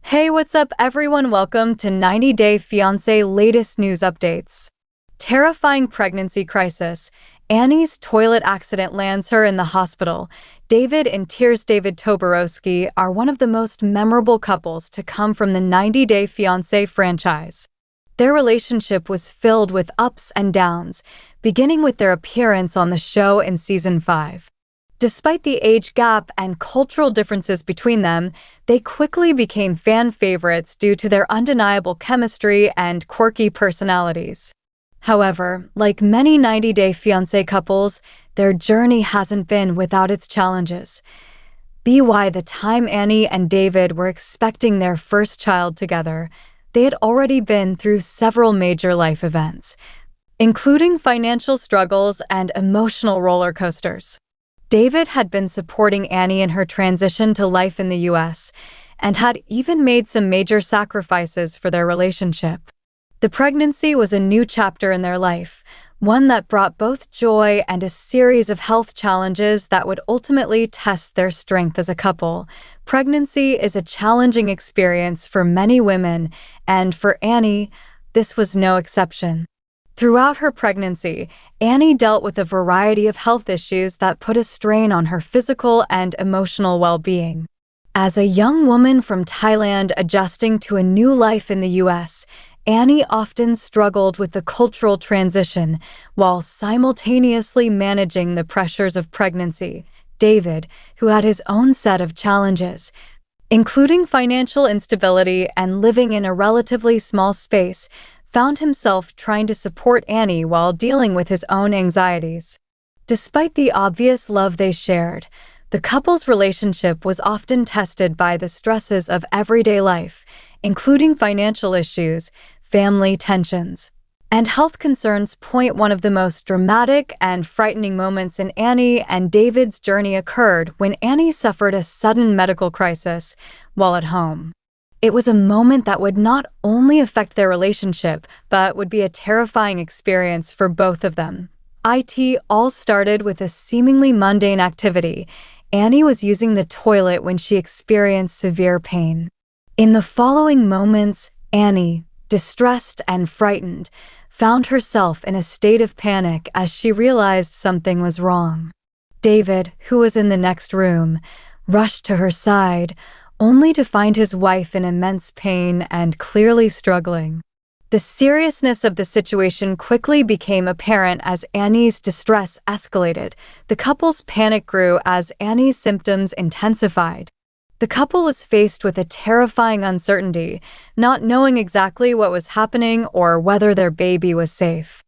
Hey, what's up, everyone? Welcome to 90 Day Fiancé latest news updates. Terrifying pregnancy crisis. Annie's toilet accident lands her in the hospital. David and David Toborowski are one of the most memorable couples to come from the 90 Day Fiancé franchise. Their relationship was filled with ups and downs, beginning with their appearance on the show in season 5. Despite the age gap and cultural differences between them, they quickly became fan favorites due to their undeniable chemistry and quirky personalities. However, like many 90 Day Fiancé couples, their journey hasn't been without its challenges. By the time Annie and David were expecting their first child together, they had already been through several major life events, including financial struggles and emotional roller coasters. David had been supporting Annie in her transition to life in the US and had even made some major sacrifices for their relationship. The pregnancy was a new chapter in their life, one that brought both joy and a series of health challenges that would ultimately test their strength as a couple. Pregnancy is a challenging experience for many women, and for Annie, this was no exception. Throughout her pregnancy, Annie dealt with a variety of health issues that put a strain on her physical and emotional well-being. As a young woman from Thailand adjusting to a new life in the US, Annie often struggled with the cultural transition while simultaneously managing the pressures of pregnancy. David, who had his own set of challenges, including financial instability and living in a relatively small space, found himself trying to support Annie while dealing with his own anxieties. Despite the obvious love they shared, the couple's relationship was often tested by the stresses of everyday life, including financial issues, family tensions, and health concerns. One of the most dramatic and frightening moments in Annie and David's journey occurred when Annie suffered a sudden medical crisis while at home. It was a moment that would not only affect their relationship, but would be a terrifying experience for both of them. It all started with a seemingly mundane activity. Annie was using the toilet when she experienced severe pain. In the following moments, Annie, distressed and frightened, found herself in a state of panic as she realized something was wrong. David, who was in the next room, rushed to her side, only to find his wife in immense pain and clearly struggling. The seriousness of the situation quickly became apparent as Annie's distress escalated. The couple's panic grew as Annie's symptoms intensified. The couple was faced with a terrifying uncertainty, not knowing exactly what was happening or whether their baby was safe.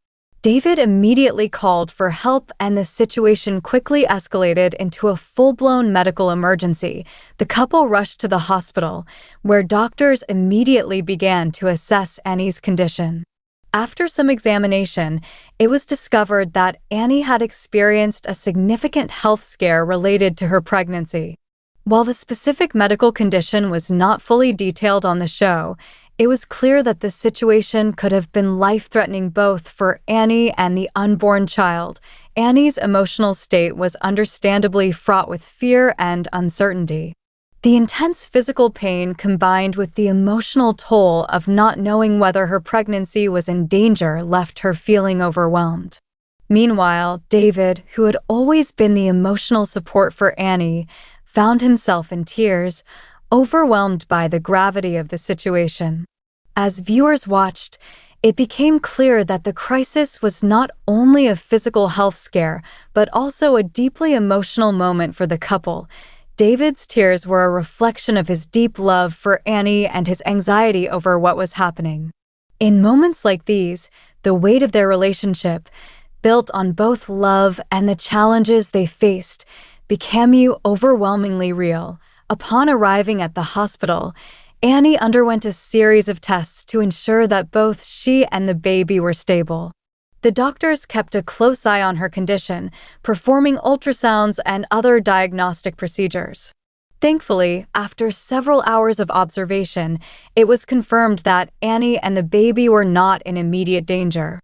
David immediately called for help, and the situation quickly escalated into a full-blown medical emergency. The couple rushed to the hospital, where doctors immediately began to assess Annie's condition. After some examination, it was discovered that Annie had experienced a significant health scare related to her pregnancy. While the specific medical condition was not fully detailed on the show, it was clear that the situation could have been life-threatening both for Annie and the unborn child. Annie's emotional state was understandably fraught with fear and uncertainty. The intense physical pain combined with the emotional toll of not knowing whether her pregnancy was in danger left her feeling overwhelmed. Meanwhile, David, who had always been the emotional support for Annie, found himself in tears, overwhelmed by the gravity of the situation. As viewers watched, it became clear that the crisis was not only a physical health scare, but also a deeply emotional moment for the couple. David's tears were a reflection of his deep love for Annie and his anxiety over what was happening. In moments like these, the weight of their relationship, built on both love and the challenges they faced, became overwhelmingly real. Upon arriving at the hospital, Annie underwent a series of tests to ensure that both she and the baby were stable. The doctors kept a close eye on her condition, performing ultrasounds and other diagnostic procedures. Thankfully, after several hours of observation, it was confirmed that Annie and the baby were not in immediate danger.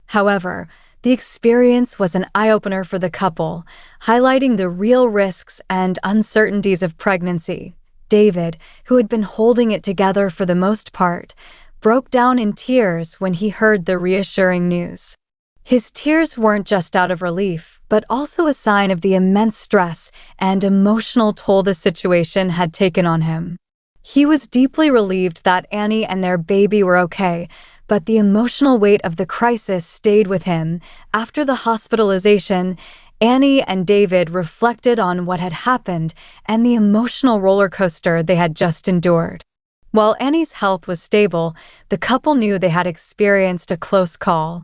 However, the experience was an eye-opener for the couple, highlighting the real risks and uncertainties of pregnancy. David, who had been holding it together for the most part, broke down in tears when he heard the reassuring news. His tears weren't just out of relief, but also a sign of the immense stress and emotional toll the situation had taken on him. He was deeply relieved that Annie and their baby were okay, but the emotional weight of the crisis stayed with him. After the hospitalization, Annie and David reflected on what had happened and the emotional roller coaster they had just endured. While Annie's health was stable, the couple knew they had experienced a close call.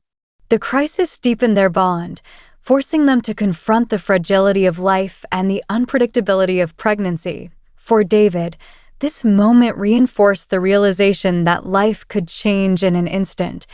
The crisis deepened their bond, forcing them to confront the fragility of life and the unpredictability of pregnancy. For David, this moment reinforced the realization that life could change in an instant,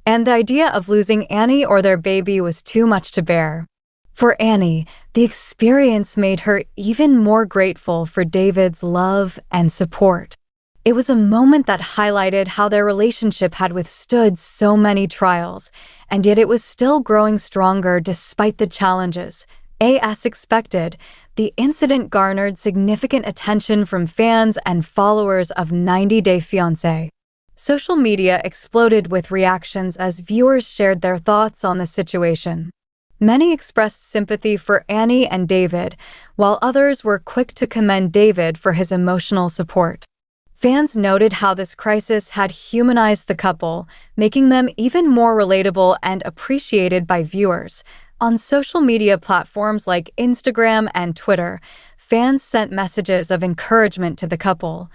and the idea of losing Annie or their baby was too much to bear. For Annie, the experience made her even more grateful for David's love and support. It was a moment that highlighted how their relationship had withstood so many trials, and yet it was still growing stronger despite the challenges. As expected, the incident garnered significant attention from fans and followers of 90 Day Fiancé. Social media exploded with reactions as viewers shared their thoughts on the situation. Many expressed sympathy for Annie and David, while others were quick to commend David for his emotional support. Fans noted how this crisis had humanized the couple, making them even more relatable and appreciated by viewers. On social media platforms like Instagram and Twitter, fans sent messages of encouragement to the couple,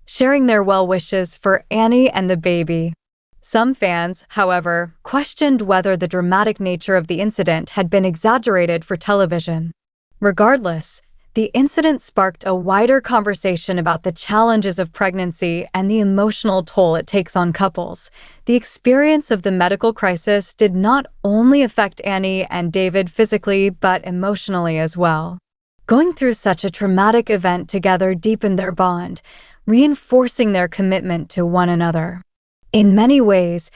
sharing their well wishes for Annie and the baby. Some fans, however, questioned whether the dramatic nature of the incident had been exaggerated for television. Regardless, the incident sparked a wider conversation about the challenges of pregnancy and the emotional toll it takes on couples. The experience of the medical crisis did not only affect Annie and David physically, but emotionally as well. Going through such a traumatic event together deepened their bond, reinforcing their commitment to one another. In many ways,